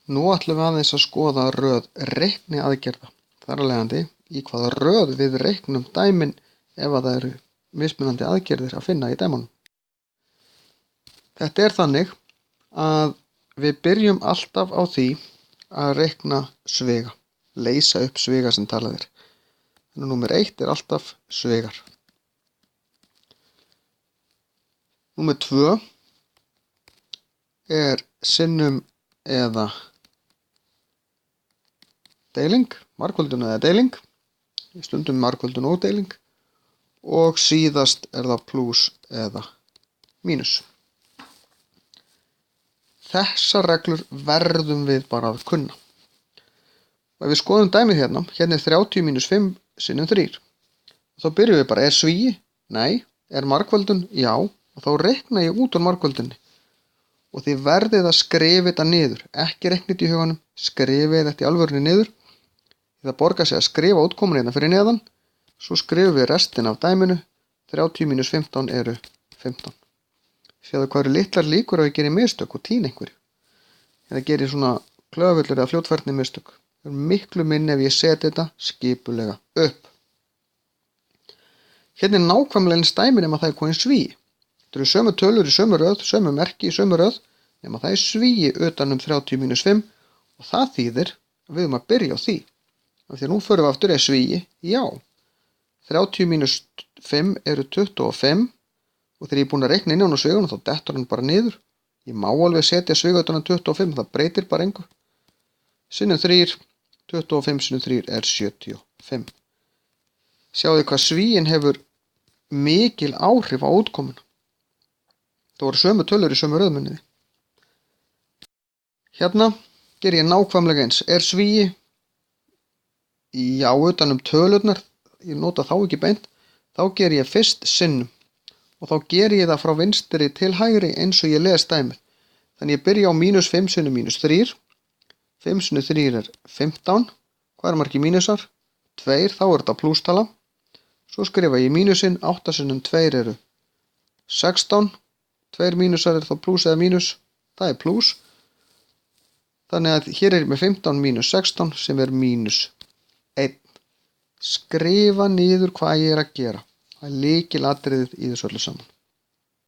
Nú ætlum við aðeins að skoða röð reikniaðgerða. Þar af leiðandi í hvaða röð við reiknum dæmin ef að það eru mismunandi aðgerðir að finna í dæmunum. Þetta er þannig að við byrjum alltaf á því að reikna sviga, leysa upp sviga sem talað er. Þannig að númer 1 er alltaf svigar. Númer 2 er sinnum eða deiling, margföldun eða deiling, stundum margföldun og deiling, og síðast er það plús eða mínus. Þessar reglur verðum við bara að kunna. Og ef við skoðum dæmið hérna er 30 mínus 5 sinnum 3. Þá byrjum við bara, er svíi? Nei. Er margföldun? Já. Og þá reikna ég út úr margföldunni. Og þið verðið að skrifa þetta niður, ekki reikna þetta í huganum, skrifið þetta í alvörunni niður. Það borgar sig að skrifa útkomuna hérna fyrir neðan, svo skrifum við restin af dæminu, 30 mínus 15 eru 15. Sjáðu hvað eru litlar líkur að við gerum mistök og týna einhverju. Eða gerir svona klöfullur eða fljótfærni mistök. Það er miklu minni ef ég seti þetta skipulega upp. Hérna er nákvæmlega eins dæmi nema það er komin svíi. Þetta eru sömu tölur í sömu röð, sömu merki í sömu röð, nema það er svíi utan 30 mínus 5 og það þýðir að við að byrja á því. Því að nú förum við aftur, er svíi? Já. 30 mínus 5 eru 25 og þegar ég er búin að reikna inn á hann á svigunum þá dettur hann bara niður. Ég má alveg setja sviga utan 25, það breytir bara engu. Sinnum 3, 25 sinnum 3 er 75. Sjáðu hvað svíin hefur mikil áhrif á útkomuna. Það voru sömu tölur í sömu röðmunniði. Hérna ger ég nákvæmlega eins. Er svíi? Já, utan tölurnar, ég nota þá ekki beint, þá ger ég fyrst sinnum og þá ger ég það frá vinstri til hægri eins og ég les dæmið. Þannig ég byrja á mínus 5 sinnum mínus 3, 5 sinnum 3 er 15, hvað er margir mínusar? 2, þá er þetta plústala, svo skrifa ég mínusinn, 8 sinnum 2 eru 16, 2 mínusar er þá plús eða mínus, það er plús, þannig að hér er ég með 15 mínus 16 sem er mínus 1. Skrifa niður hvað ég er að gera. Það er lykilatriðið í þessu öllu saman.